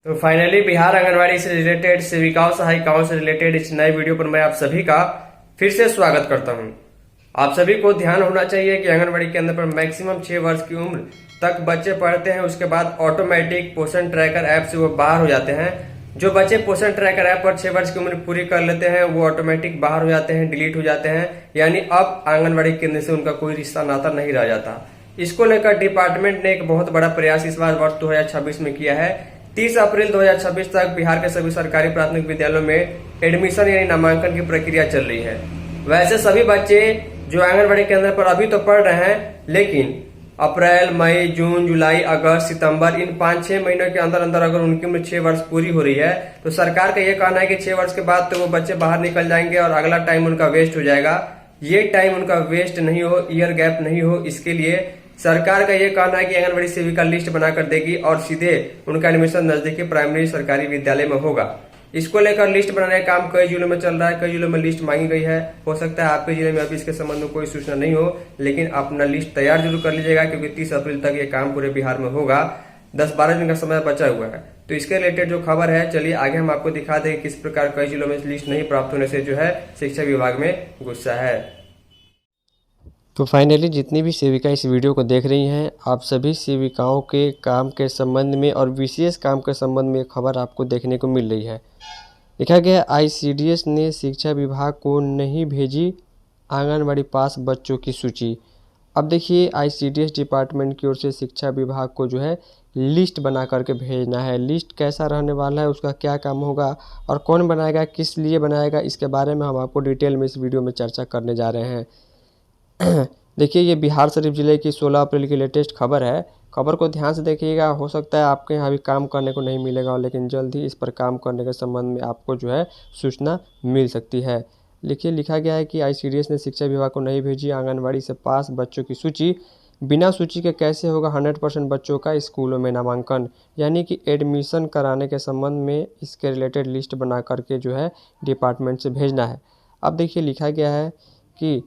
तो फाइनली बिहार आंगनवाड़ी से रिलेटेड सेविकाओं सहायिकाओं से रिलेटेड इस नए वीडियो पर मैं आप सभी का फिर से स्वागत करता हूं। आप सभी को ध्यान होना चाहिए कि आंगनवाड़ी के अंदर पर मैक्सिमम 6 वर्ष की उम्र तक बच्चे पढ़ते हैं। उसके बाद ऑटोमेटिक पोषण ट्रैकर ऐप से वो बाहर हो जाते हैं। जो बच्चे पोषण ट्रैकर ऐप पर 6 वर्ष की उम्र पूरी कर लेते हैं वो ऑटोमेटिक बाहर हो जाते हैं, डिलीट हो जाते हैं। यानी अब आंगनवाड़ी केंद्र से उनका कोई रिश्ता नाता नहीं रह जाता। इसको लेकर डिपार्टमेंट ने एक बहुत बड़ा प्रयास इस बार वर्ष 2026 में किया है। 30 अप्रैल 2026 तक बिहार के सभी सरकारी प्राथमिक विद्यालयों में एडमिशन यानी नामांकन की प्रक्रिया चल रही है। वैसे सभी बच्चे जो आंगनबाड़ी केंद्र पर अभी तो पढ़ रहे हैं, लेकिन अप्रैल, मई, जून, जुलाई, अगस्त, सितंबर इन 5-6 महीनों के अंदर अंदर अगर उनकी उम्र 6 वर्ष पूरी हो रही है तो सरकार का यह कहना है कि 6 वर्ष के बाद तो वो बच्चे बाहर निकल जाएंगे और अगला टाइम उनका वेस्ट हो जाएगा। ये टाइम उनका वेस्ट नहीं हो, ईयर गैप नहीं हो, इसके लिए सरकार का यह कहना है कि आंगनबाड़ी सेविका लिस्ट बनाकर देगी और सीधे उनका एडमिशन नजदीकी प्राइमरी सरकारी विद्यालय में होगा। इसको लेकर लिस्ट बनाने का काम कई जिलों में चल रहा है, कई जिलों में लिस्ट मांगी गई है। हो सकता है आपके जिले में अभी इसके संबंध में कोई सूचना नहीं हो, लेकिन अपना लिस्ट तैयार जरूर कर लीजिएगा क्योंकि 30 अप्रैल तक ये काम पूरे बिहार में होगा। 10-12 दिन का समय बचा हुआ है। तो इसके रिलेटेड जो खबर है, चलिए आगे हम आपको दिखा दें किस प्रकार कई जिलों में लिस्ट नहीं प्राप्त होने से जो है शिक्षा विभाग में गुस्सा है। तो फाइनली जितनी भी सेविका इस वीडियो को देख रही हैं, आप सभी सेविकाओं के काम के संबंध में और विशेष काम के संबंध में खबर आपको देखने को मिल रही है। लिखा गया ICDS ने शिक्षा विभाग को नहीं भेजी आंगनबाड़ी पास बच्चों की सूची। अब देखिए ICDS डिपार्टमेंट की ओर से शिक्षा विभाग को जो है लिस्ट बना करके भेजना है। लिस्ट कैसा रहने वाला है, उसका क्या काम होगा और कौन बनाएगा, किस लिए बनाएगा, इसके बारे में हम आपको डिटेल में इस वीडियो में चर्चा करने जा रहे हैं। देखिए ये बिहार शरीफ जिले की 16 अप्रैल की लेटेस्ट खबर है। खबर को ध्यान से देखिएगा। हो सकता है आपके यहाँ भी काम करने को नहीं मिलेगा, लेकिन जल्द ही इस पर काम करने के संबंध में आपको जो है सूचना मिल सकती है। देखिए लिखा गया है कि ICDS ने शिक्षा विभाग को नहीं भेजी आंगनबाड़ी से पास बच्चों की सूची। बिना सूची के कैसे होगा 100% बच्चों का स्कूलों में नामांकन, यानी कि एडमिशन कराने के संबंध में इसके रिलेटेड लिस्ट बना करके जो है डिपार्टमेंट से भेजना है। अब देखिए लिखा गया है कि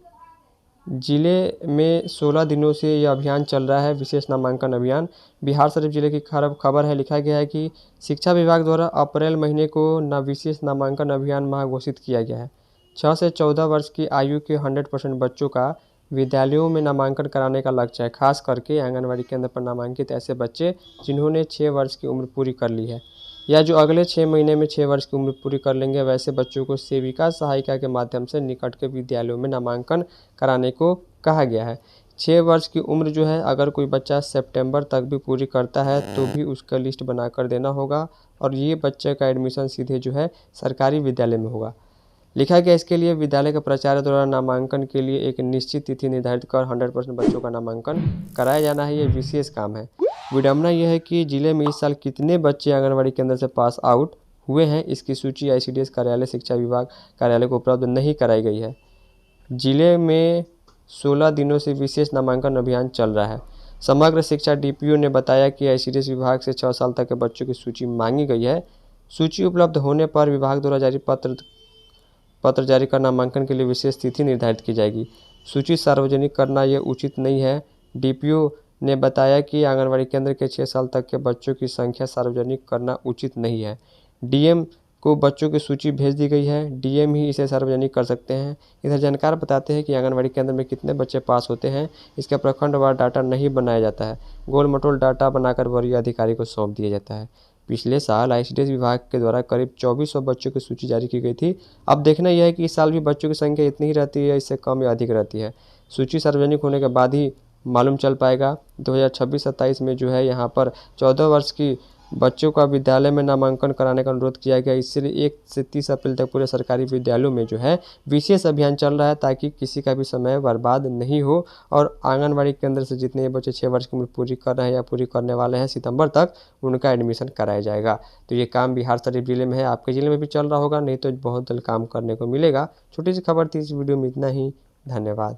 जिले में 16 दिनों से यह अभियान चल रहा है, विशेष नामांकन अभियान। बिहार शरीफ जिले की खबर है। लिखा गया है कि शिक्षा विभाग द्वारा अप्रैल महीने को विशेष नामांकन अभियान माह घोषित किया गया है। 6 से 14 वर्ष की आयु के 100% बच्चों का विद्यालयों में नामांकन कराने का लक्ष्य है। खास करके आंगनबाड़ी केंद्र पर नामांकित ऐसे बच्चे जिन्होंने 6 वर्ष की उम्र पूरी कर ली है या जो अगले 6 महीने में 6 वर्ष की उम्र पूरी कर लेंगे, वैसे बच्चों को सेविका सहायिका के माध्यम से निकट के विद्यालयों में नामांकन कराने को कहा गया है। 6 वर्ष की उम्र जो है अगर कोई बच्चा सितंबर तक भी पूरी करता है तो भी उसका लिस्ट बनाकर देना होगा और ये बच्चे का एडमिशन सीधे जो है सरकारी विद्यालय में होगा। लिखा गया इसके लिए विद्यालय के प्राचार्य द्वारा नामांकन के लिए एक निश्चित तिथि निर्धारित कर 100% बच्चों का नामांकन कराया जाना है। ये विशेष काम है। विडम्बना यह है कि जिले में इस साल कितने बच्चे आंगनबाड़ी केंद्र से पास आउट हुए हैं, इसकी सूची ICDS कार्यालय शिक्षा विभाग कार्यालय को उपलब्ध नहीं कराई गई है। जिले में 16 दिनों से विशेष नामांकन अभियान चल रहा है। समग्र शिक्षा DPO ने बताया कि ICDS विभाग से 6 साल तक के बच्चों की सूची मांगी गई है। सूची उपलब्ध होने पर विभाग द्वारा जारी पत्र जारी कर नामांकन के लिए विशेष तिथि निर्धारित की जाएगी। सूची सार्वजनिक करना यह उचित नहीं है। DPO ने बताया कि आंगनबाड़ी केंद्र के 6 साल तक के बच्चों की संख्या सार्वजनिक करना उचित नहीं है। DM को बच्चों की सूची भेज दी गई है। DM ही इसे सार्वजनिक कर सकते हैं। इधर जानकार बताते हैं कि आंगनबाड़ी केंद्र में कितने बच्चे पास होते हैं, इसका प्रखंडवार डाटा नहीं बनाया जाता है। गोल मटोल डाटा बनाकर वरीय अधिकारी को सौंप दिया जाता है। पिछले साल ICDS विभाग के द्वारा करीब 2400 बच्चों की सूची जारी की गई थी। अब देखना यह है कि इस साल भी बच्चों की संख्या इतनी ही रहती है, इससे कम या अधिक रहती है। सूची सार्वजनिक होने के बाद ही मालूम चल पाएगा। 2026-27 में जो है यहाँ पर 14 वर्ष की बच्चों का विद्यालय में नामांकन कराने का अनुरोध किया गया। इसलिए 1 से 30 अप्रैल तक पूरे सरकारी विद्यालयों में जो है विशेष अभियान चल रहा है ताकि किसी का भी समय बर्बाद नहीं हो और आंगनबाड़ी केंद्र से जितने बच्चे 6 वर्ष की उम्र पूरी कर रहे हैं या पूरी करने वाले हैं सितंबर तक, उनका एडमिशन कराया जाएगा। तो ये काम बिहार शरीफ जिले में है, आपके जिले में भी चल रहा होगा, नहीं तो बहुत जल्द काम करने को मिलेगा। छोटी सी खबर थी इस वीडियो में, इतना ही। धन्यवाद।